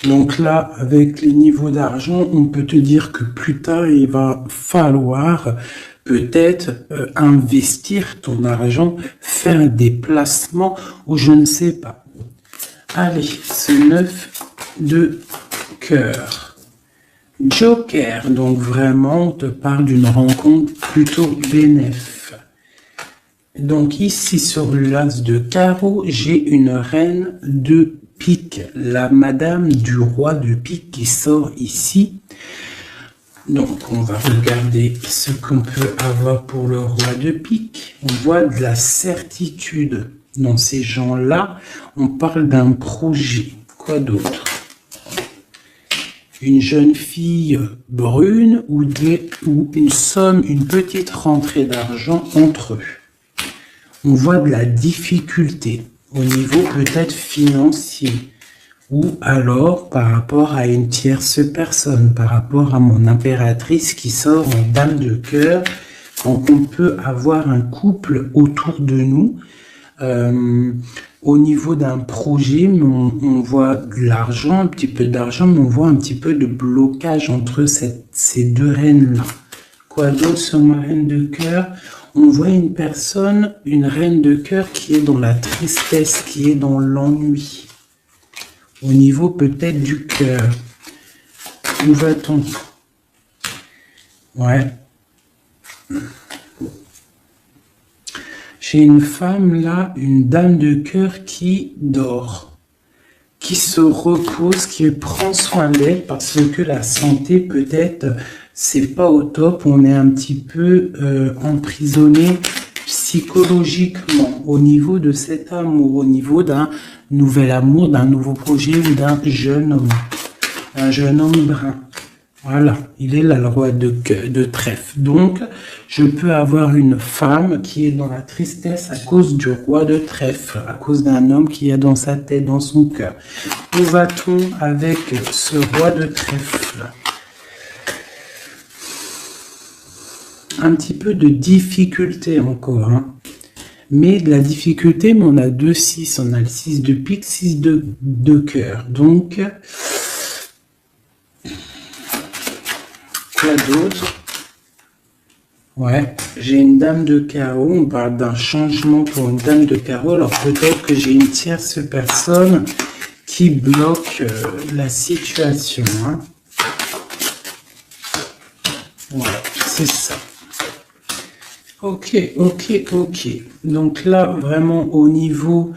Donc là, avec les niveaux d'argent, on peut te dire que plus tard, il va falloir peut-être investir ton argent, faire des placements ou je ne sais pas. Allez, ce 9 de cœur. Joker, donc vraiment, on te parle d'une rencontre plutôt bénéfique. Donc ici, sur l'as de carreau, j'ai une reine de pique, la madame du roi de pique qui sort ici. Donc on va regarder ce qu'on peut avoir pour le roi de pique. On voit de la certitude dans ces gens-là. On parle d'un projet. Quoi d'autre? Une jeune fille brune ou une somme, une petite rentrée d'argent entre eux. On voit de la difficulté au niveau peut-être financier ou alors par rapport à une tierce personne, par rapport à mon impératrice qui sort en dame de cœur. Donc on peut avoir un couple autour de nous au niveau d'un projet, mais on voit de l'argent, un petit peu d'argent, mais on voit un petit peu de blocage entre ces deux reines-là. Quoi d'autre sur ma reine de cœur? On voit une personne, une reine de cœur qui est dans la tristesse, qui est dans l'ennui. Au niveau peut-être du cœur. Où va-t-on? Ouais. J'ai une femme là, une dame de cœur qui dort, qui se repose, qui prend soin d'elle parce que la santé peut-être c'est pas au top, on est un petit peu emprisonné psychologiquement au niveau de cet amour, au niveau d'un nouvel amour, d'un nouveau projet ou d'un jeune homme brun. Voilà, il est là le roi de trèfle. Donc, je peux avoir une femme qui est dans la tristesse à cause du roi de trèfle, à cause d'un homme qui a dans sa tête, dans son cœur. Où va-t-on avec ce roi de trèfle? Un petit peu de difficulté encore, hein. Mais de la difficulté, mais on a 2-6, on a le 6 de pique, 6 de cœur. Donc, quoi d'autre? Ouais, j'ai une dame de carreau, on parle d'un changement pour une dame de carreau, alors peut-être que j'ai une tierce personne qui bloque la situation, hein. Voilà, c'est ça. Ok. Donc là, vraiment au niveau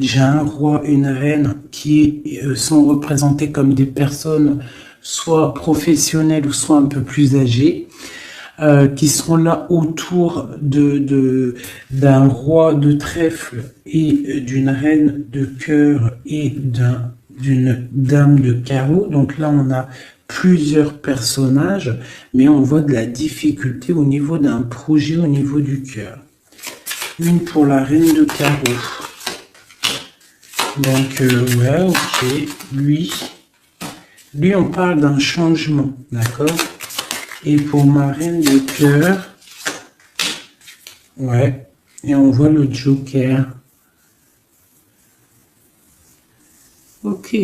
j'ai un roi, une reine qui sont représentés comme des personnes soit professionnelles ou soit un peu plus âgées, qui sont là autour d'un roi de trèfle et d'une reine de cœur et d'une dame de carreau. Donc là, on a plusieurs personnages, mais on voit de la difficulté au niveau d'un projet, au niveau du cœur. Une pour la reine de carreau. Donc, ouais, ok. Lui, on parle d'un changement, d'accord? Et pour ma reine de cœur, ouais, et on voit le joker. Ok.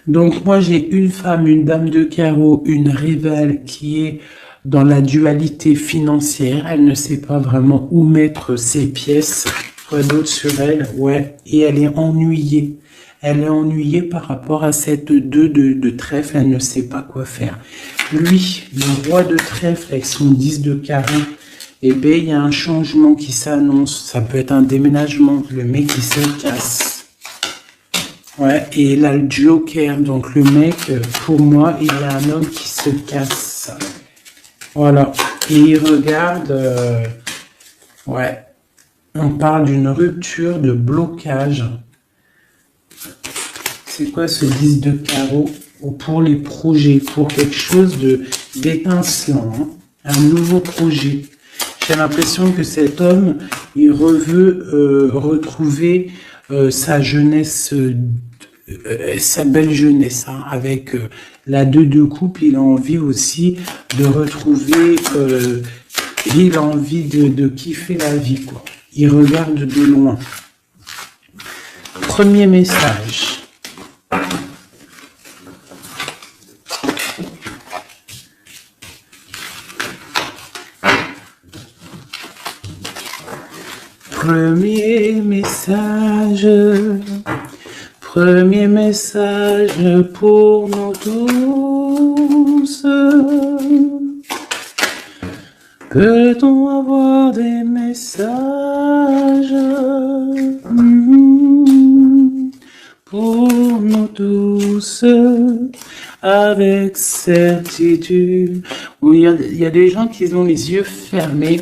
Donc, moi, j'ai une femme, une dame de carreau, une rivale qui est dans la dualité financière. Elle ne sait pas vraiment où mettre ses pièces. Quoi d'autre sur elle? Ouais. Et elle est ennuyée. Elle est ennuyée par rapport à cette 2 de trèfle. Elle ne sait pas quoi faire. Lui, le roi de trèfle avec son 10 de carreau, eh bien, il y a un changement qui s'annonce. Ça peut être un déménagement. Le mec qui se casse. Ouais, et là, le joker, donc le mec, pour moi, il y a un homme qui se casse. Voilà. Et il regarde, ouais, on parle d'une rupture, de blocage. C'est quoi ce 10 de carreau? Pour les projets, pour quelque chose d'étincelant, hein, un nouveau projet. J'ai l'impression que cet homme, il veut retrouver sa jeunesse, sa belle jeunesse, hein, avec la 2 de coupe. Il a envie aussi de retrouver, il a envie de kiffer la vie, quoi. Il regarde de loin. Premier message. Premier message pour nous tous. Peut-on avoir des messages pour nous tous avec certitude? Oui, il y a des gens qui ont les yeux fermés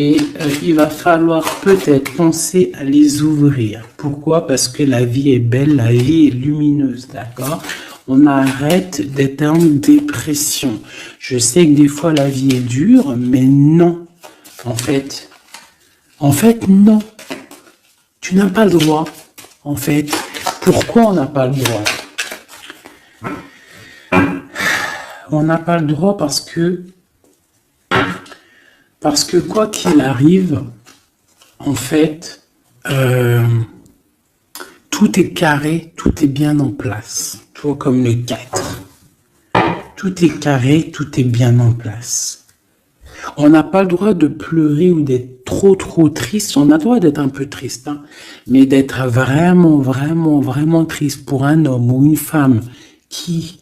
et il va falloir peut-être penser à les ouvrir. Pourquoi? Parce que la vie est belle, la vie est lumineuse, d'accord? On arrête d'être en dépression. Je sais que des fois la vie est dure, mais non. En fait, non. Tu n'as pas le droit. En fait, pourquoi on n'a pas le droit? On n'a pas le droit parce que quoi qu'il arrive, en fait, tout est carré, tout est bien en place. Tu vois, comme le 4. Tout est carré, tout est bien en place. On n'a pas le droit de pleurer ou d'être trop triste. On a le droit d'être un peu triste, hein, mais d'être vraiment triste pour un homme ou une femme qui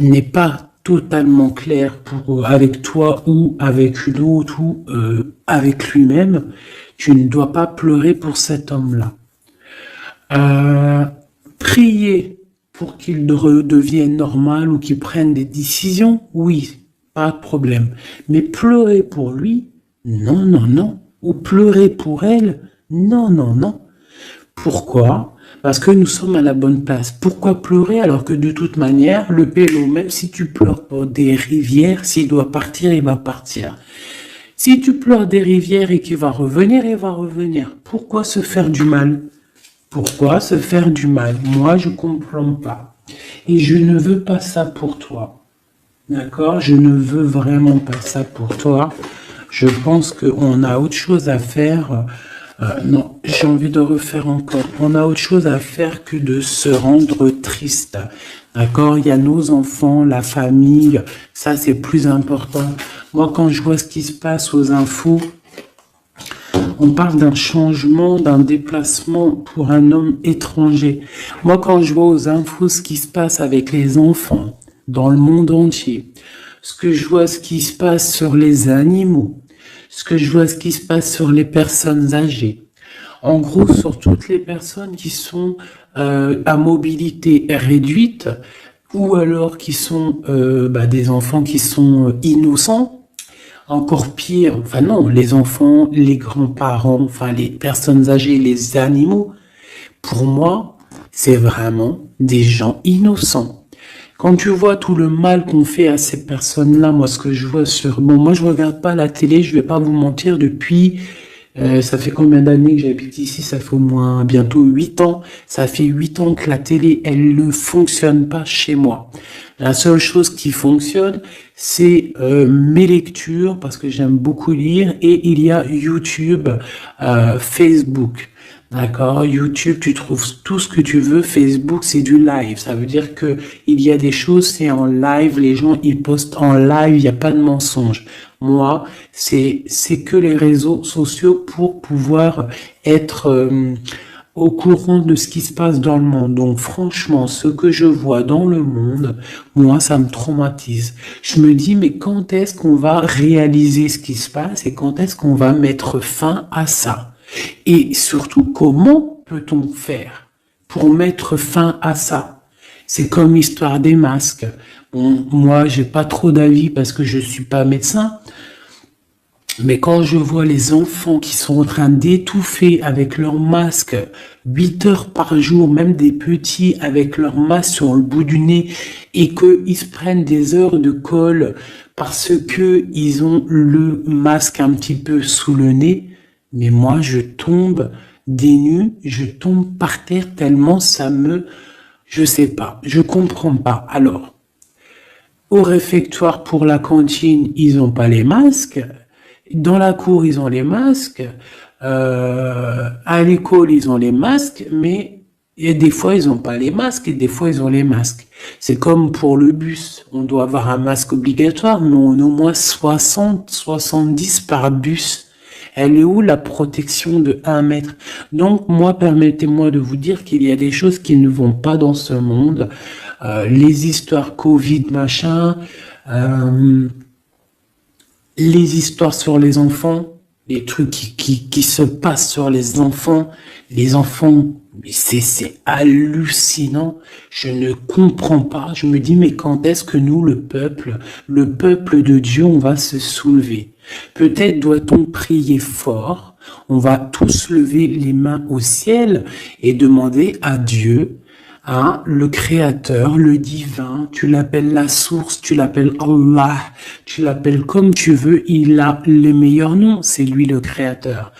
n'est pas totalement clair avec toi ou avec une autre ou avec lui-même. Tu ne dois pas pleurer pour cet homme-là. Prier pour qu'il redevienne normal ou qu'il prenne des décisions, oui, pas de problème. Mais pleurer pour lui, non. Ou pleurer pour elle, non. Pourquoi? Parce que nous sommes à la bonne place. Pourquoi pleurer alors que de toute manière, le pélo, même si tu pleures pour des rivières, s'il doit partir, il va partir. Si tu pleures des rivières et qu'il va revenir, il va revenir. Pourquoi se faire du mal? Pourquoi se faire du mal? Moi, je comprends pas. Et je ne veux pas ça pour toi. D'accord? Je ne veux vraiment pas ça pour toi. Je pense qu'on a autre chose à faire. Non, j'ai envie de refaire encore. On a autre chose à faire que de se rendre triste. D'accord? Il y a nos enfants, la famille. Ça, c'est plus important. Moi, quand je vois ce qui se passe aux infos, on parle d'un changement, d'un déplacement pour un homme étranger. Moi, quand je vois aux infos ce qui se passe avec les enfants dans le monde entier, ce qui se passe sur les animaux, ce qui se passe sur les personnes âgées, en gros sur toutes les personnes qui sont à mobilité réduite ou alors qui sont des enfants qui sont innocents. Encore pire, enfin non, les enfants, les grands-parents, enfin les personnes âgées, les animaux, pour moi, c'est vraiment des gens innocents. Quand tu vois tout le mal qu'on fait à ces personnes-là, moi ce que je vois moi je regarde pas la télé, je vais pas vous mentir, depuis, ça fait combien d'années que j'habite ici? Ça fait au moins bientôt 8 ans. Ça fait 8 ans que la télé, elle ne fonctionne pas chez moi. La seule chose qui fonctionne, c'est mes lectures, parce que j'aime beaucoup lire, et il y a YouTube, Facebook. D'accord? YouTube, tu trouves tout ce que tu veux. Facebook, c'est du live. Ça veut dire que il y a des choses, c'est en live. Les gens, ils postent en live. Il n'y a pas de mensonge. Moi, c'est que les réseaux sociaux pour pouvoir être au courant de ce qui se passe dans le monde. Donc franchement, ce que je vois dans le monde, moi, ça me traumatise. Je me dis, mais quand est-ce qu'on va réaliser ce qui se passe et quand est-ce qu'on va mettre fin à ça? Et surtout, comment peut-on faire pour mettre fin à ça? C'est comme l'histoire des masques. Bon, moi, j'ai pas trop d'avis parce que je suis pas médecin. Mais quand je vois les enfants qui sont en train d'étouffer avec leur masque 8 heures par jour, même des petits avec leur masque sur le bout du nez, et qu'ils se prennent des heures de colle parce que ils ont le masque un petit peu sous le nez, mais moi je tombe des nues, je tombe par terre tellement je sais pas, je comprends pas. Alors, au réfectoire pour la cantine, ils ont pas les masques. Dans la cour, ils ont les masques. À l'école, ils ont les masques, mais et des fois, ils n'ont pas les masques et des fois, ils ont les masques. C'est comme pour le bus. On doit avoir un masque obligatoire, mais on a au moins 60, 70 par bus. Elle est où la protection de 1 mètre? Donc, moi, permettez-moi de vous dire qu'il y a des choses qui ne vont pas dans ce monde. Les histoires Covid, machin, les histoires sur les enfants, les trucs qui se passent sur les enfants, c'est hallucinant. Je ne comprends pas. Je me dis, mais quand est-ce que nous, le peuple de Dieu, on va se soulever? Peut-être doit-on prier fort. On va tous lever les mains au ciel et demander à Dieu, hein, le créateur, le divin, tu l'appelles la source, tu l'appelles Allah, tu l'appelles comme tu veux, il a le meilleur nom, c'est lui le créateur.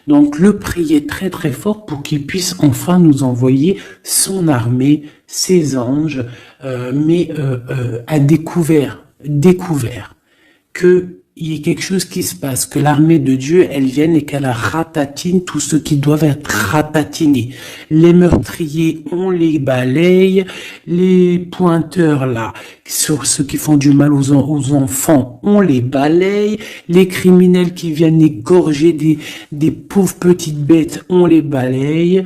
Donc le prier très très fort pour qu'il puisse enfin nous envoyer son armée, ses anges, à découvert que il y ait quelque chose qui se passe, que l'armée de Dieu, elle vienne et qu'elle ratatine tous ceux qui doivent être ratatinés. Les meurtriers, on les balaye, les pointeurs là, sur ceux qui font du mal aux enfants, on les balaye, les criminels qui viennent égorger des pauvres petites bêtes, on les balaye.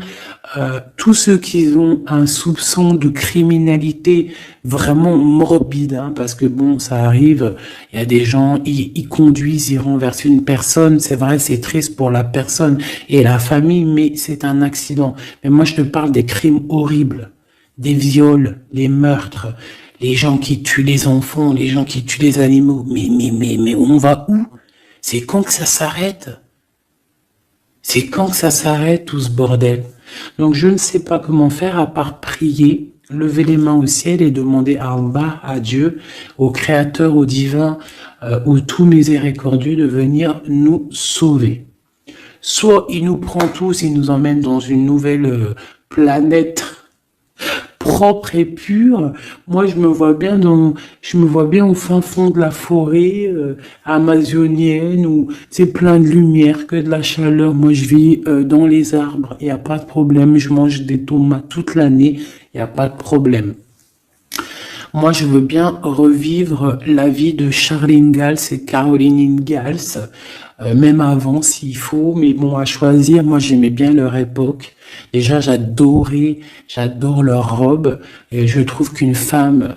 Tous ceux qui ont un soupçon de criminalité vraiment morbide, hein, parce que bon, ça arrive, il y a des gens, ils conduisent, ils renversent une personne, c'est vrai, c'est triste pour la personne et la famille, mais c'est un accident. Mais moi, je te parle des crimes horribles, des viols, les meurtres, les gens qui tuent les enfants, les gens qui tuent les animaux. Mais on va où? C'est quand que ça s'arrête? C'est quand que ça s'arrête, tout ce bordel? Donc, je ne sais pas comment faire à part prier, lever les mains au ciel et demander à Allah, à Dieu, au Créateur, au Divin, au tout miséricordieux de venir nous sauver. Soit il nous prend tous, il nous emmène dans une nouvelle planète propre et pure. Moi, je me vois bien au fin fond de la forêt amazonienne où c'est plein de lumière, que de la chaleur. Moi, je vis dans les arbres. Il n'y a pas de problème. Je mange des tomates toute l'année. Il n'y a pas de problème. Moi, je veux bien revivre la vie de Charlene Gals et Caroline Ingalls, même avant s'il faut, mais bon, à choisir, moi j'aimais bien leur époque. Déjà, j'adore leurs robes, et je trouve qu'une femme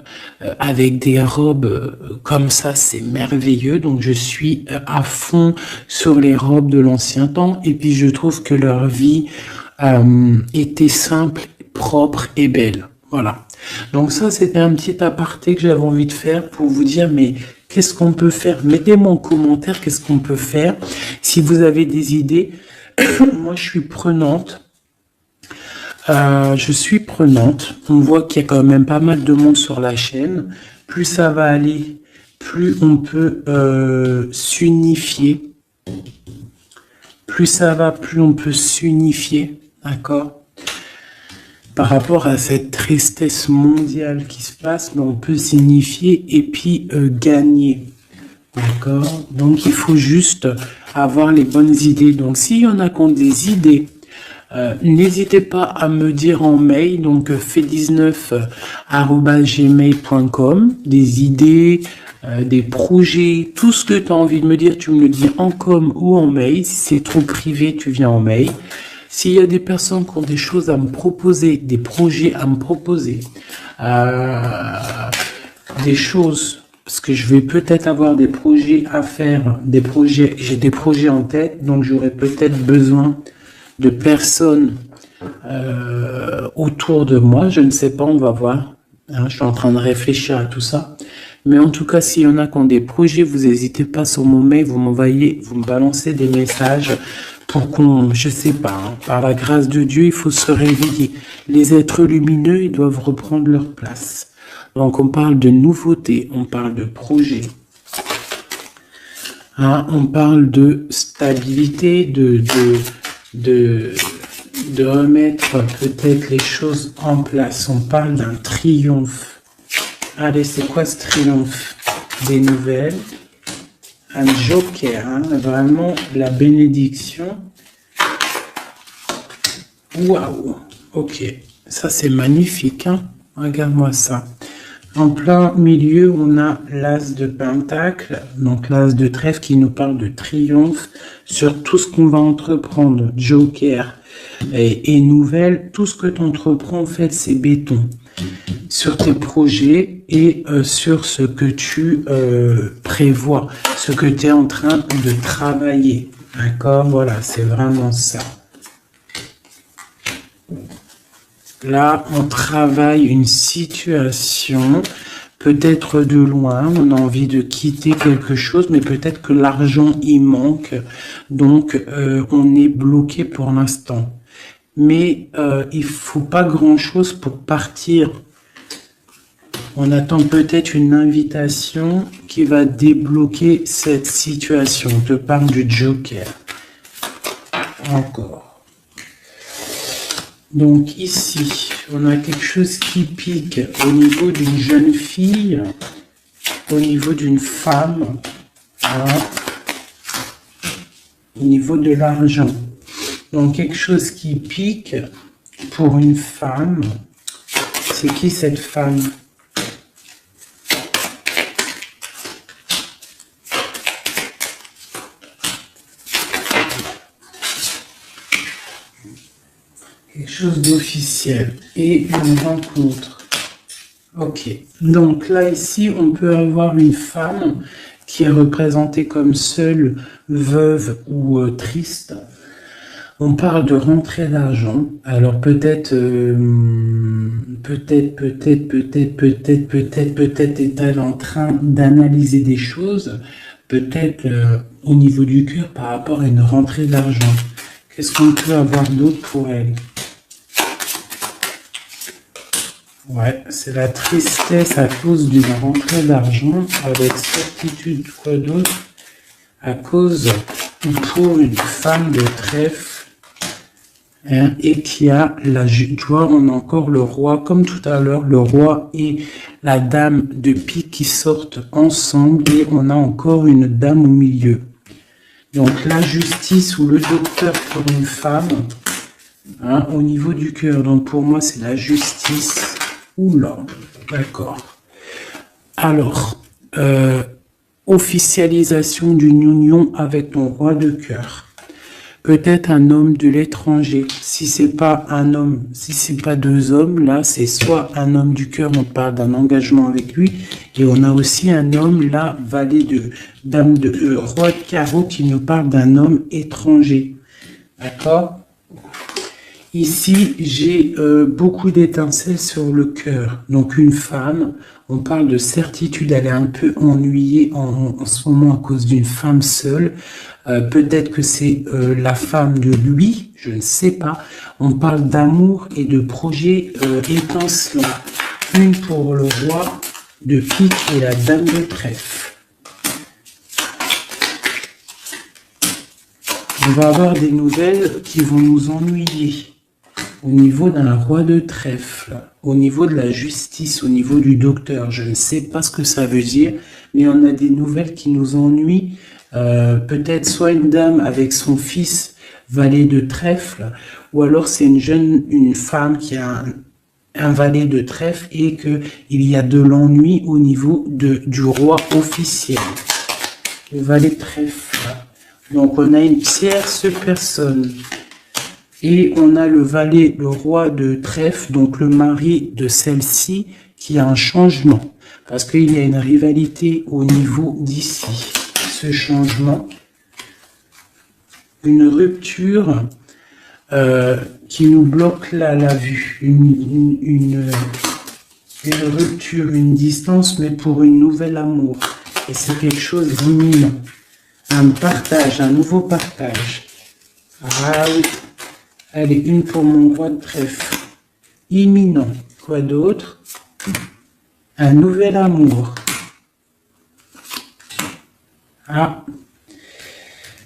avec des robes comme ça, c'est merveilleux, donc je suis à fond sur les robes de l'ancien temps, et puis je trouve que leur vie était simple, propre et belle. Voilà. Donc ça, c'était un petit aparté que j'avais envie de faire pour vous dire, mais qu'est-ce qu'on peut faire? Mettez-moi en commentaire qu'est-ce qu'on peut faire. Si vous avez des idées, moi je suis prenante. On voit qu'il y a quand même pas mal de monde sur la chaîne. Plus ça va aller, plus on peut s'unifier. Plus ça va, plus on peut s'unifier. D'accord? Par rapport à cette tristesse mondiale qui se passe, on peut s'unifier et puis gagner. D'accord? Donc il faut juste avoir les bonnes idées. Donc s'il y en a qui ont des idées, n'hésitez pas à me dire en mail, donc fait19@gmail.com, des idées, des projets, tout ce que tu as envie de me dire, tu me le dis en com ou en mail. Si c'est trop privé, tu viens en mail. S'il y a des personnes qui ont des choses à me proposer, des projets à me proposer, des choses, parce que je vais peut-être avoir des projets à faire, j'ai des projets en tête, donc j'aurai peut-être besoin de personnes autour de moi, je ne sais pas, on va voir. Hein, je suis en train de réfléchir à tout ça. Mais en tout cas, s'il y en a qui ont des projets, vous n'hésitez pas sur mon mail, vous me balancez des messages pour qu'on, je sais pas, hein, par la grâce de Dieu, il faut se réveiller. Les êtres lumineux, ils doivent reprendre leur place. Donc on parle de nouveautés, on parle de projets, hein, on parle de stabilité, de remettre peut-être les choses en place. On parle d'un triomphe. Allez, c'est quoi ce triomphe? Des nouvelles. Un joker, hein, vraiment la bénédiction. Waouh, ok, ça c'est magnifique, hein. Regarde-moi ça. En plein milieu, on a l'as de pentacle, donc l'as de trèfle qui nous parle de triomphe sur tout ce qu'on va entreprendre. Joker et nouvelle, tout ce que tu entreprends, en fait, c'est béton. Sur tes projets et sur ce que tu prévois, ce que tu es en train de travailler. D'accord? Voilà, c'est vraiment ça. Là, on travaille une situation, peut-être de loin, on a envie de quitter quelque chose, mais peut-être que l'argent y manque, donc on est bloqué pour l'instant. Mais il faut pas grand-chose pour partir. On attend peut-être une invitation qui va débloquer cette situation. On te parle du Joker. Encore. Donc ici, on a quelque chose qui pique au niveau d'une jeune fille, au niveau d'une femme, voilà, au niveau de l'argent. Donc quelque chose qui pique pour une femme. C'est qui cette femme? Quelque chose d'officiel et une rencontre. Ok. Donc là, ici, on peut avoir une femme qui est représentée comme seule, veuve ou triste. On parle de rentrée d'argent. Alors peut-être est-elle en train d'analyser des choses. Peut-être au niveau du cœur par rapport à une rentrée d'argent. Qu'est-ce qu'on peut avoir d'autre pour elle? Ouais, c'est la tristesse à cause d'une rentrée d'argent, avec certitude, quoi d'autre? À cause, pour une femme de trèfle, hein, et qui a la, tu vois, on a encore le roi, comme tout à l'heure, le roi et la dame de pique qui sortent ensemble, et on a encore une dame au milieu. Donc la justice ou le docteur pour une femme, hein, au niveau du cœur. Donc pour moi, c'est la justice. Oula, d'accord. Alors, officialisation d'une union avec ton roi de cœur. Peut-être un homme de l'étranger. Si c'est pas un homme, si c'est pas deux hommes, là, c'est soit un homme du cœur, on parle d'un engagement avec lui, et on a aussi un homme, là, valet de dame de roi de carreau, qui nous parle d'un homme étranger. D'accord? Ici, j'ai beaucoup d'étincelles sur le cœur. Donc une femme, on parle de certitude, elle est un peu ennuyée en ce moment à cause d'une femme seule. Peut-être que c'est la femme de lui, je ne sais pas. On parle d'amour et de projets étincelants. Une pour le roi de pique et la dame de trèfle. On va avoir des nouvelles qui vont nous ennuyer. Au niveau d'un roi de trèfle, au niveau de la justice, au niveau du docteur, je ne sais pas ce que ça veut dire, mais on a des nouvelles qui nous ennuient. Peut-être soit une dame avec son fils valet de trèfle, ou alors c'est une femme qui a un valet de trèfle et qu'il y a de l'ennui au niveau du roi officiel. Le valet de trèfle. Donc on a une tierce personne. Et on a le valet, le roi de trèfle, donc le mari de celle-ci, qui a un changement. Parce qu'il y a une rivalité au niveau d'ici. Ce changement, une rupture qui nous bloque la vue. Une rupture, une distance, mais pour une nouvelle amour. Et c'est quelque chose d'imminent. Un partage, un nouveau partage. Ah oui. Allez, une pour mon roi de trèfle. Imminent. Quoi d'autre? Un nouvel amour. Ah.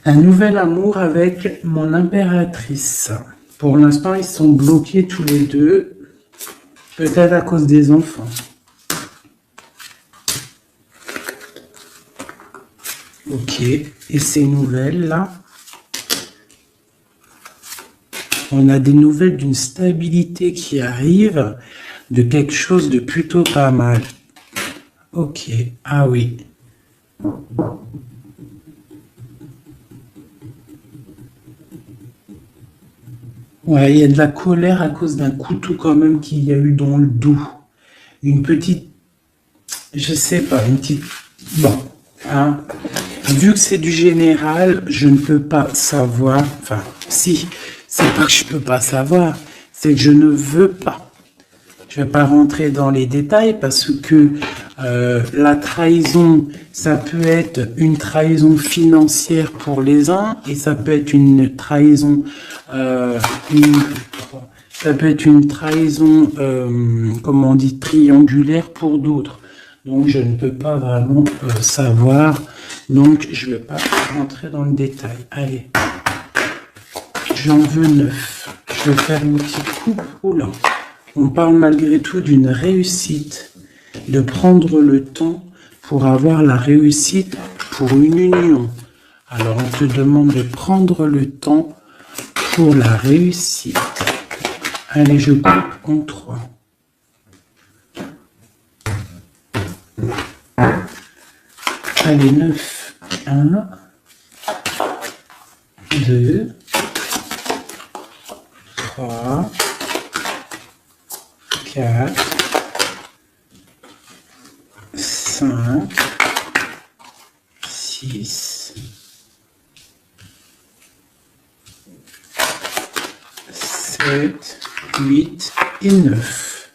Un nouvel amour avec mon impératrice. Pour l'instant, ils sont bloqués tous les deux. Peut-être à cause des enfants. Ok. Et ces nouvelles-là? On a des nouvelles d'une stabilité qui arrive, de quelque chose de plutôt pas mal. Ok, ah oui. Ouais, il y a de la colère à cause d'un couteau quand même qu'il y a eu dans le dos. Une petite, je sais pas, une petite... Bon, hein. Vu que c'est du général, je ne peux pas savoir... Enfin, si, c'est pas que je peux pas savoir, c'est que je ne veux pas. Je ne vais pas rentrer dans les détails parce que la trahison, ça peut être une trahison financière pour les uns et ça peut être une trahison, ça peut être une trahison, comment on dit, triangulaire pour d'autres. Donc je ne peux pas vraiment savoir. Donc je ne vais pas rentrer dans le détail. Allez, j'en veux 9. Je vais faire une petite coupe. Oula. On parle malgré tout d'une réussite, de prendre le temps pour avoir la réussite pour une union. Alors on te demande de prendre le temps pour la réussite. Allez, je coupe en 3. Allez, 9. 1, 2, 3, 4, 5, 6, 7, 8 et 9.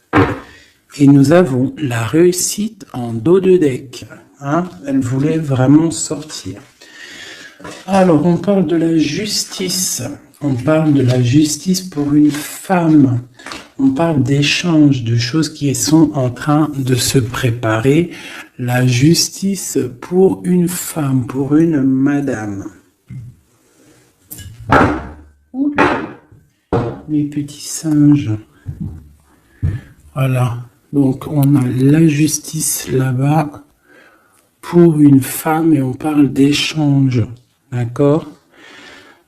Et nous avons la réussite en dos de deck. Hein, elle voulait vraiment sortir. Alors, on parle de la justice. On parle de la justice pour une femme. On parle d'échanges, de choses qui sont en train de se préparer. La justice pour une femme, pour une madame. Ouh, mes petits singes. Voilà. Donc, on a la justice là-bas pour une femme et on parle d'échange. D'accord ?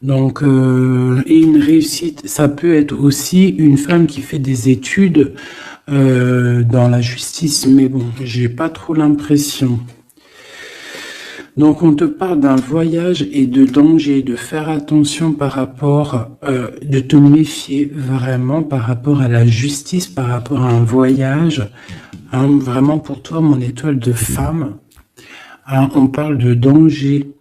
Donc, et une réussite, ça peut être aussi une femme qui fait des études dans la justice, mais bon, j'ai pas trop l'impression. Donc, on te parle d'un voyage et de danger, de faire attention par rapport, de te méfier vraiment par rapport à la justice, par rapport à un voyage. Hein, vraiment pour toi, mon étoile de femme. Hein, on parle de danger.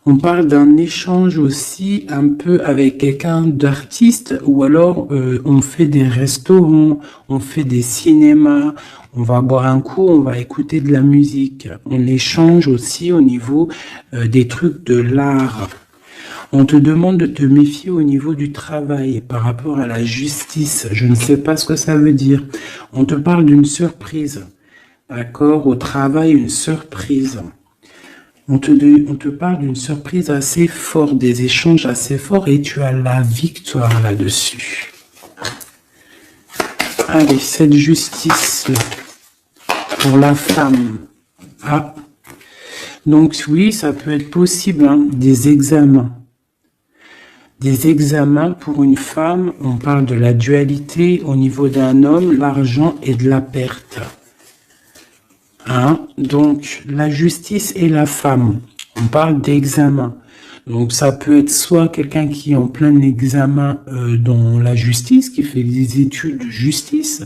On parle d'un échange aussi un peu avec quelqu'un d'artiste ou alors on fait des restaurants, on fait des cinémas, on va boire un coup, on va écouter de la musique. On échange aussi au niveau des trucs de l'art. On te demande de te méfier au niveau du travail par rapport à la justice. Je ne sais pas ce que ça veut dire. On te parle d'une surprise. D'accord ? Au travail, une surprise. On te parle d'une surprise assez forte, des échanges assez forts et tu as la victoire là-dessus. Allez, cette justice-là pour la femme. Ah, donc oui, ça peut être possible, hein, des examens. Des examens pour une femme, on parle de la dualité au niveau d'un homme, l'argent et de la perte. Hein? Donc, la justice et la femme, on parle d'examen. Donc, ça peut être soit quelqu'un qui est en plein examen dans la justice, qui fait des études de justice.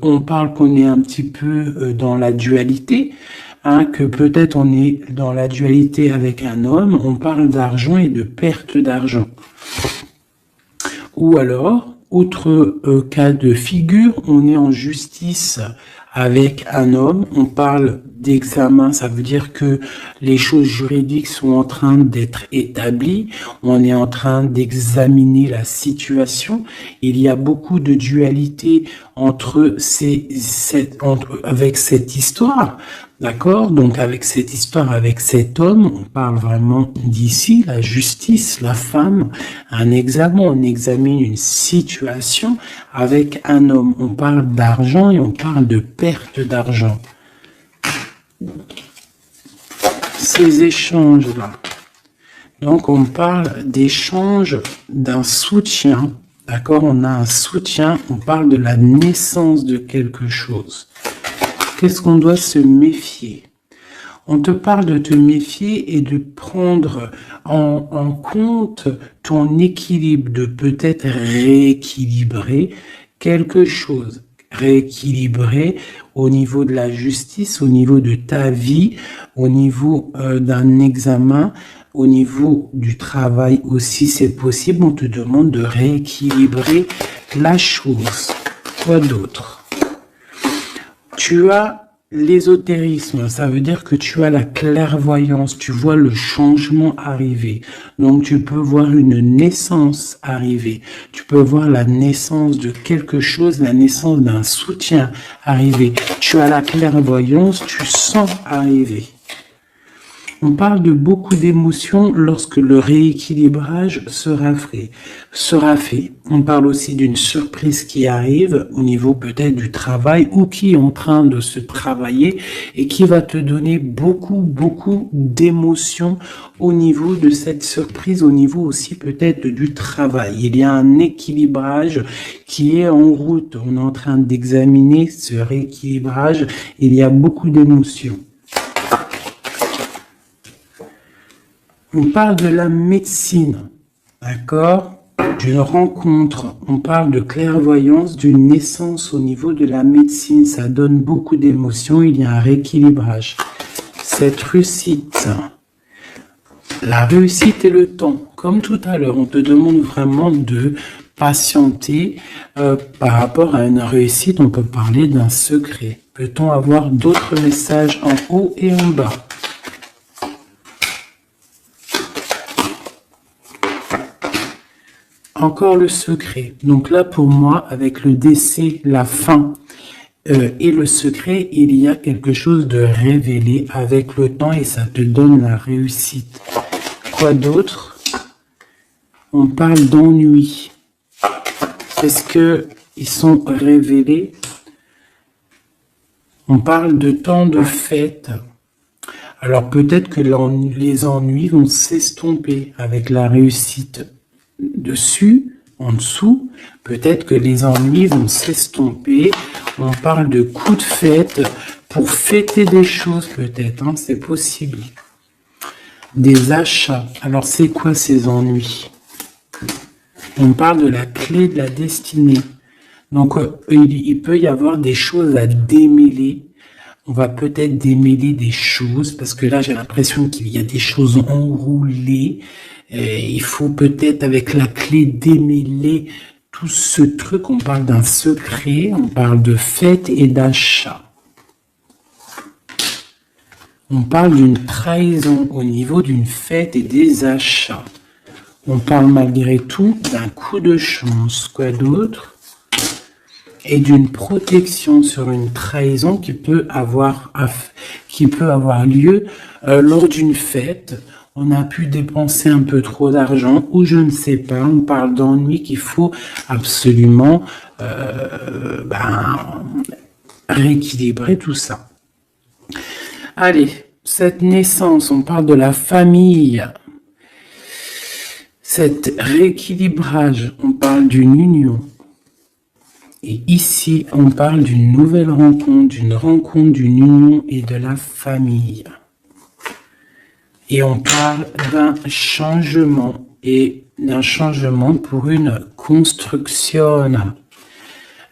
On parle qu'on est un petit peu dans la dualité, hein, que peut-être on est dans la dualité avec un homme. On parle d'argent et de perte d'argent. Ou alors, autre cas de figure, on est en justice avec un homme, on parle d'examen, ça veut dire que les choses juridiques sont en train d'être établies, on est en train d'examiner la situation, il y a beaucoup de dualité entre avec cette histoire, d'accord? Donc avec cette histoire, avec cet homme, on parle vraiment d'ici, la justice, la femme, un examen, on examine une situation avec un homme, on parle d'argent et on parle de perte d'argent. Ces échanges-là. Donc, on parle d'échange d'un soutien. D'accord? On a un soutien. On parle de la naissance de quelque chose. qu'est-ce qu'on doit se méfier? On te parle de te méfier et de prendre en compte ton équilibre, de peut-être rééquilibrer quelque chose. Rééquilibrer au niveau de la justice, au niveau de ta vie, au niveau d'un examen, au niveau du travail aussi, c'est possible. On te demande de rééquilibrer la chose. Quoi d'autre? Tu as l'ésotérisme, ça veut dire que tu as la clairvoyance, tu vois le changement arriver. Donc tu peux voir une naissance arriver, tu peux voir la naissance de quelque chose, la naissance d'un soutien arriver. Tu as la clairvoyance, tu sens arriver. On parle de beaucoup d'émotions lorsque le rééquilibrage sera fait. On parle aussi d'une surprise qui arrive au niveau peut-être du travail ou qui est en train de se travailler et qui va te donner beaucoup d'émotions au niveau de cette surprise, au niveau aussi peut-être du travail. Il y a un équilibrage qui est en route. On est en train d'examiner ce rééquilibrage. Il y a beaucoup d'émotions. On parle de la médecine, d'accord? D'une rencontre, on parle de clairvoyance, d'une naissance au niveau de la médecine. Ça donne beaucoup d'émotions, il y a un rééquilibrage. Cette réussite, la réussite et le temps, comme tout à l'heure, on te demande vraiment de patienter par rapport à une réussite. On peut parler d'un secret. Peut-on avoir d'autres messages en haut et en bas? Encore le secret. Donc là, pour moi, avec le décès, la fin et le secret, il y a quelque chose de révélé avec le temps et ça te donne la réussite. Quoi d'autre? On parle d'ennui. Est-ce que ils sont révélés? On parle de temps de fête. Alors peut-être que les ennuis vont s'estomper avec la réussite. Dessus, en dessous, peut-être que les ennuis vont s'estomper. On parle de coups de fête pour fêter des choses peut-être, hein, c'est possible. Des achats. Alors c'est quoi ces ennuis? On parle de la clé de la destinée. Donc il peut y avoir des choses à démêler. On va peut-être démêler des choses parce que là j'ai l'impression qu'il y a des choses enroulées. Il faut peut-être avec la clé démêler tout ce truc. On parle d'un secret, on parle de fête et d'achat. On parle d'une trahison au niveau d'une fête et des achats. On parle malgré tout d'un coup de chance. Quoi d'autre? Et d'une protection sur une trahison qui peut avoir lieu lors d'une fête. On a pu dépenser un peu trop d'argent ou je ne sais pas. On parle d'ennui qu'il faut absolument rééquilibrer tout ça. Allez, cette naissance, on parle de la famille. Cet rééquilibrage, on parle d'une union. Et ici, on parle d'une nouvelle rencontre, d'une union et de la famille. Et on parle d'un changement et d'un changement pour une construction.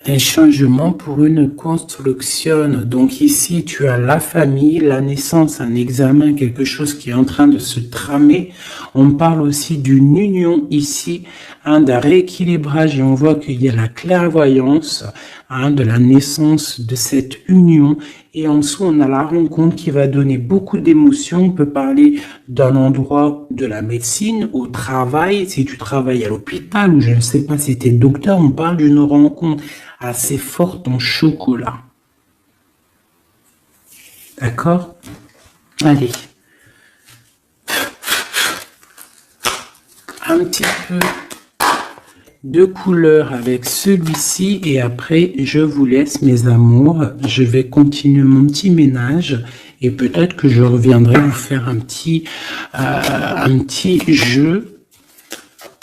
Un changement pour une construction. Donc ici, tu as la famille, la naissance, un examen, quelque chose qui est en train de se tramer. On parle aussi d'une union ici, d'un rééquilibrage et on voit qu'il y a la clairvoyance de la naissance de cette union. Et en dessous, on a la rencontre qui va donner beaucoup d'émotions. On peut parler d'un endroit de la médecine, au travail, si tu travailles à l'hôpital ou je ne sais pas si tu es docteur, on parle d'une rencontre assez forte en chocolat. D'accord? Allez. Un petit peu de couleur avec celui-ci et après je vous laisse mes amours. Je vais continuer mon petit ménage et peut-être que je reviendrai vous faire un petit jeu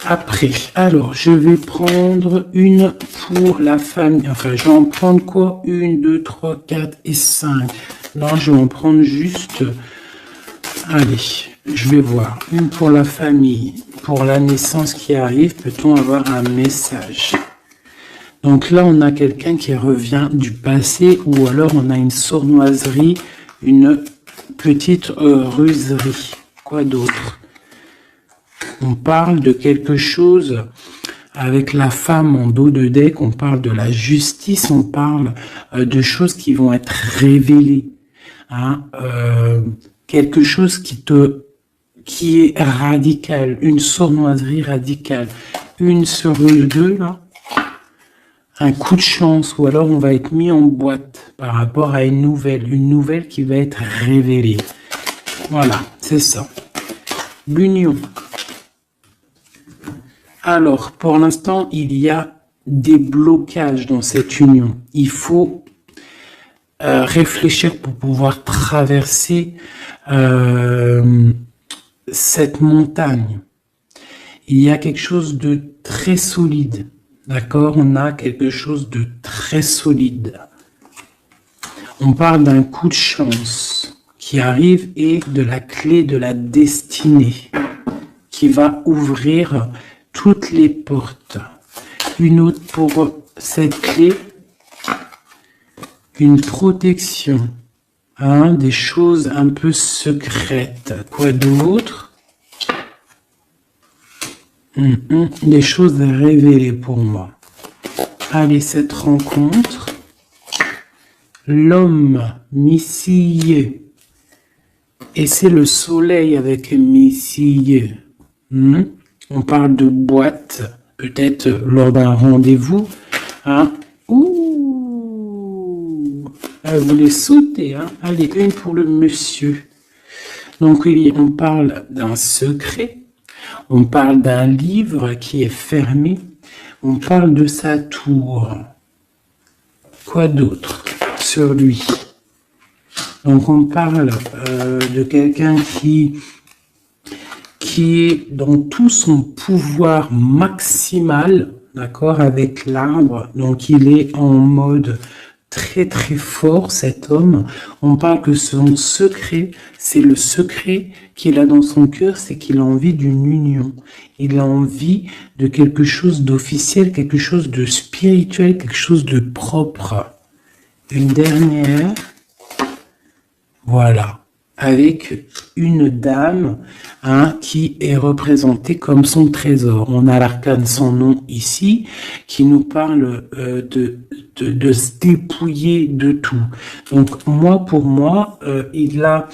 Après, alors, je vais prendre une pour la famille. Enfin, je vais en prendre quoi? 1, 2, 3, 4 et 5. Non, je vais en prendre juste... Allez, je vais voir. Une pour la famille. Pour la naissance qui arrive, peut-on avoir un message? Donc là, on a quelqu'un qui revient du passé ou alors on a une sournoiserie, une petite ruserie. Quoi d'autre? On parle de quelque chose avec la femme en dos de deck, on parle de la justice, on parle de choses qui vont être révélées. Hein, quelque chose qui est radical, une sournoiserie radicale. Une sur deux, là, un coup de chance, ou alors on va être mis en boîte par rapport à une nouvelle qui va être révélée. Voilà, c'est ça. L'union. Alors, pour l'instant, il y a des blocages dans cette union. Il faut réfléchir pour pouvoir traverser cette montagne. Il y a quelque chose de très solide. D'accord? On a quelque chose de très solide. On parle d'un coup de chance qui arrive et de la clé de la destinée qui va ouvrir toutes les portes. Une autre pour cette clé, une protection, hein, des choses un peu secrètes. Quoi d'autre? Des choses à révéler pour moi. Allez, cette rencontre, l'homme missillé, et c'est le soleil avec missillé. On parle de boîte, peut-être lors d'un rendez-vous. Hein. Ouh, elle voulait sauter. Hein. Allez, une pour le monsieur. Donc, on parle d'un secret. On parle d'un livre qui est fermé. On parle de sa tour. Quoi d'autre sur lui? Donc, on parle de quelqu'un qui est dans tout son pouvoir maximal, d'accord, avec l'arbre. Donc, il est en mode très très fort, cet homme. On parle que son secret, c'est le secret qu'il a dans son cœur, c'est qu'il a envie d'une union. Il a envie de quelque chose d'officiel, quelque chose de spirituel, quelque chose de propre. Une dernière, voilà, avec une dame, hein, qui est représentée comme son trésor. On a l'arcane sans nom ici, qui nous parle de se dépouiller de tout. Donc moi, pour moi, il a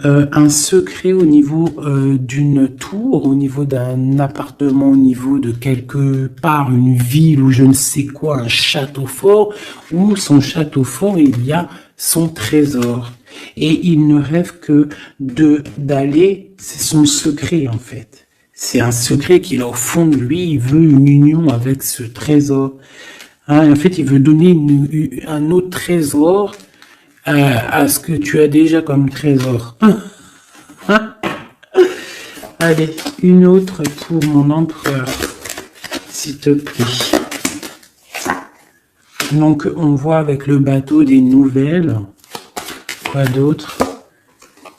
un secret au niveau d'une tour, au niveau d'un appartement, au niveau de quelque part, une ville ou je ne sais quoi, un château fort, où son château fort, il y a son trésor. Et il ne rêve que d'aller, c'est son secret en fait. C'est un secret qu'il a au fond de lui, il veut une union avec ce trésor. Hein, en fait, il veut donner un autre trésor à ce que tu as déjà comme trésor. Allez, une autre pour mon empereur, s'il te plaît. Donc, on voit avec le bateau des nouvelles. Quoi d'autre?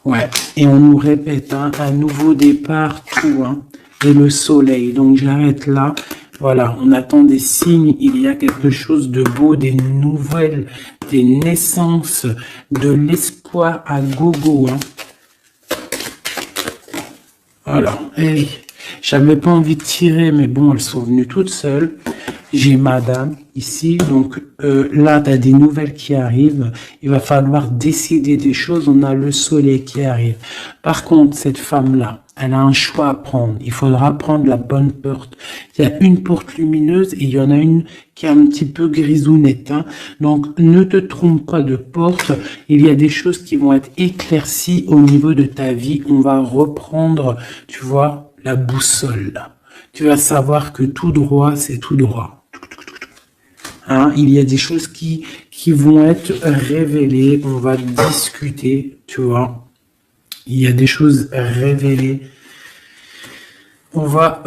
Ouais, et on nous répète, hein, un nouveau départ, tout, hein, et le soleil. Donc j'arrête là. Voilà, on attend des signes, il y a quelque chose de beau, des nouvelles, des naissances, de l'espoir à gogo. Hein. Voilà, et j'avais pas envie de tirer, mais bon, elles sont venues toutes seules. J'ai madame ici, donc là, tu as des nouvelles qui arrivent. Il va falloir décider des choses. On a le soleil qui arrive. Par contre, cette femme-là, elle a un choix à prendre. Il faudra prendre la bonne porte. Il y a une porte lumineuse et il y en a une qui est un petit peu grisounette. Hein. Donc, ne te trompe pas de porte. Il y a des choses qui vont être éclaircies au niveau de ta vie. On va reprendre, tu vois, la boussole. Là. Tu vas savoir que tout droit, c'est tout droit. Hein, il y a des choses qui vont être révélées, on va discuter, tu vois. Il y a des choses révélées. On va,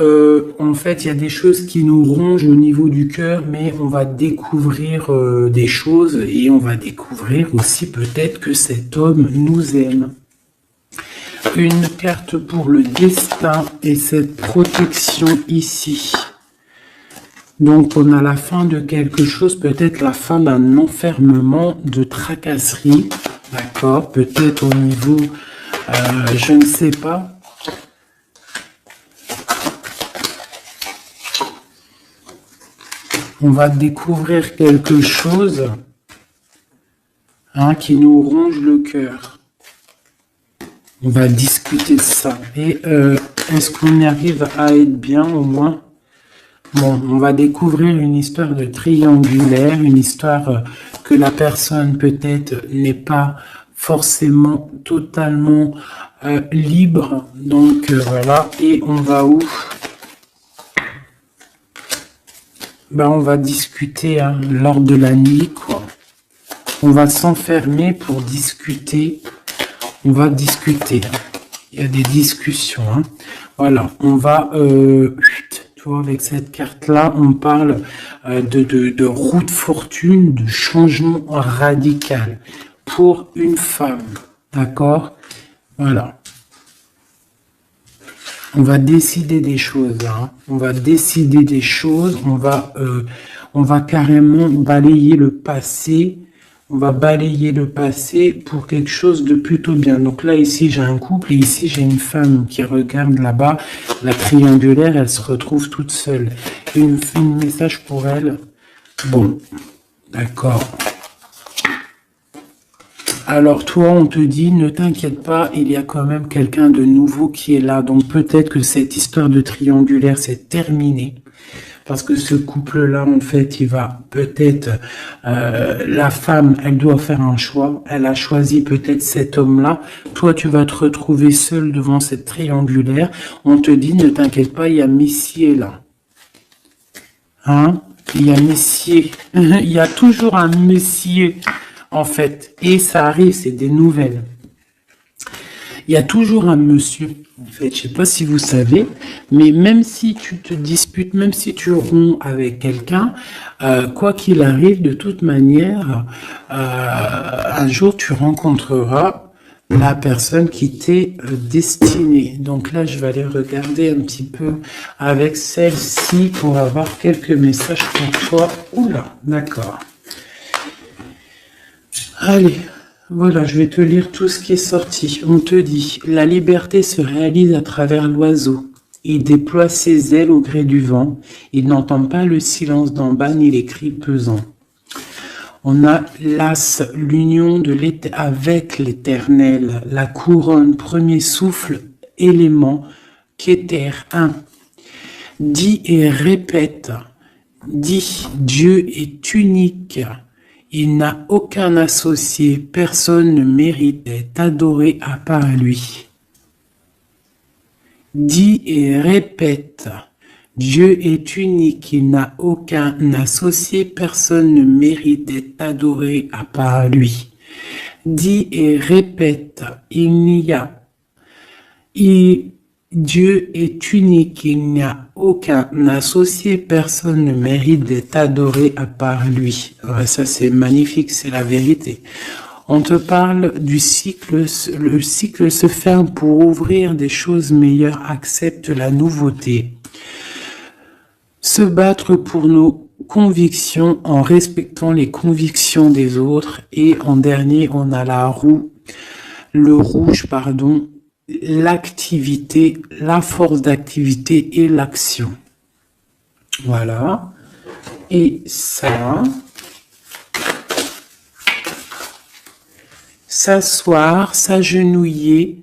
en fait, il y a des choses qui nous rongent au niveau du cœur, mais on va découvrir des choses et on va découvrir aussi peut-être que cet homme nous aime. Une carte pour le destin et cette protection ici. Donc on a la fin de quelque chose, peut-être la fin d'un enfermement, de tracasserie, d'accord, peut-être au niveau, je ne sais pas. On va découvrir quelque chose qui nous ronge le cœur. On va discuter de ça. Et est-ce qu'on arrive à être bien au moins? Bon, on va découvrir une histoire de triangulaire, une histoire que la personne peut-être n'est pas forcément totalement libre. Donc voilà, et on va où? Ben, on va discuter lors de la nuit, quoi. On va s'enfermer pour discuter. On va discuter. Il y a des discussions. Voilà, on va... tu vois, avec cette carte-là, on parle de roue de fortune, de changement radical pour une femme. D'accord? Voilà. On va décider des choses. On va décider des choses. On va carrément balayer le passé. On va balayer le passé pour quelque chose de plutôt bien. Donc là, ici, j'ai un couple et ici, j'ai une femme qui regarde là-bas. La triangulaire, elle se retrouve toute seule. Une message pour elle. Bon, d'accord. Alors toi, on te dit, ne t'inquiète pas, il y a quand même quelqu'un de nouveau qui est là. Donc peut-être que cette histoire de triangulaire, c'est terminé. Parce que ce couple-là, en fait, il va peut-être... la femme, elle doit faire un choix. Elle a choisi peut-être cet homme-là. Toi, tu vas te retrouver seul devant cette triangulaire. On te dit, ne t'inquiète pas, il y a Messier là. Il y a Messier. Il y a toujours un Messier, en fait. Et ça arrive, c'est des nouvelles. Il y a toujours un monsieur, en fait, je sais pas si vous savez, mais même si tu te disputes, même si tu romps avec quelqu'un, quoi qu'il arrive, de toute manière, un jour tu rencontreras la personne qui t'est destinée. Donc là, je vais aller regarder un petit peu avec celle-ci pour avoir quelques messages pour toi. Oula, d'accord. Allez. Voilà, je vais te lire tout ce qui est sorti. On te dit, la liberté se réalise à travers l'oiseau. Il déploie ses ailes au gré du vent. Il n'entend pas le silence d'en bas ni les cris pesants. On a l'as, l'union avec l'éternel, la couronne, premier souffle, élément, qu'éther, un. Dis et répète. Dis, Dieu est unique. Il n'a aucun associé, personne ne mérite d'être adoré à part lui. Dis et répète, Dieu est unique, il n'a aucun associé, personne ne mérite d'être adoré à part lui. Dis et répète, Dieu est unique, il n'y a aucun associé, personne ne mérite d'être adoré à part lui. Ouais, ça c'est magnifique, c'est la vérité. On te parle du cycle, le cycle se ferme pour ouvrir des choses meilleures, accepte la nouveauté. Se battre pour nos convictions en respectant les convictions des autres. Et en dernier, on a la roue, le rouge, pardon, l'activité, la force d'activité et l'action. Voilà. Et ça, s'asseoir, s'agenouiller,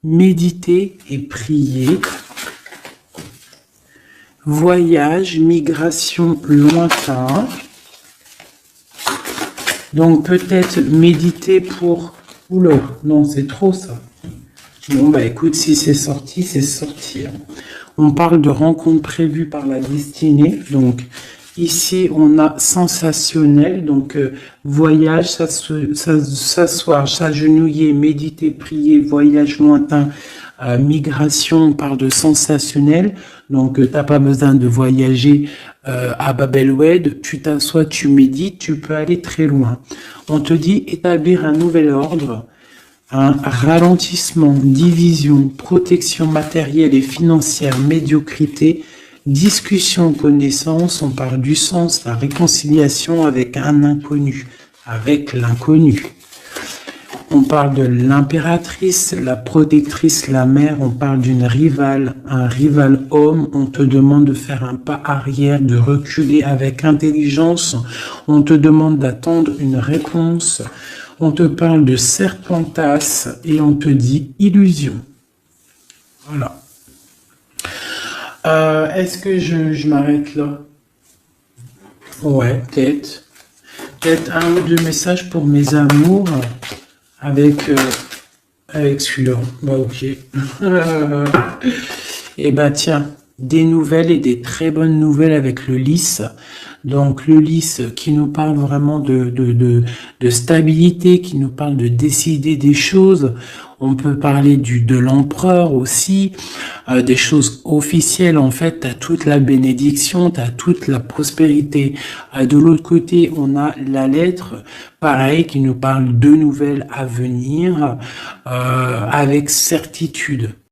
méditer et prier. Voyage, migration lointain. Donc peut-être méditer pour... Oula, non, c'est trop ça. Bon, bah écoute, si c'est sorti, c'est sorti. On parle de rencontres prévues par la destinée. Donc, ici, on a sensationnel. Donc, voyage, s'asseoir, s'agenouiller, méditer, prier, voyage lointain, Migration, on parle de sensationnel. Donc, t'as pas besoin de voyager à Babelwed. Tu t'assois, tu médites, tu peux aller très loin. On te dit établir un nouvel ordre. Un ralentissement, division, protection matérielle et financière, médiocrité, discussion, connaissance, on parle du sens, la réconciliation avec un inconnu, avec l'inconnu. On parle de l'impératrice, la protectrice, la mère, on parle d'une rivale, un rival homme, on te demande de faire un pas arrière, de reculer avec intelligence, on te demande d'attendre une réponse. On te parle de serpentas et on te dit illusion. Voilà. Est-ce que je m'arrête là? Ouais, peut-être. Peut-être un ou deux messages pour mes amours avec celui-là. Bah ok. Et bah tiens, des nouvelles et des très bonnes nouvelles avec le lys. Donc le lys qui nous parle vraiment de stabilité, qui nous parle de décider des choses. On peut parler de l'empereur aussi, des choses officielles. En fait, t'as toute la bénédiction, t'as toute la prospérité. De l'autre côté, on a la lettre, pareil, qui nous parle de nouvelles à venir avec certitude.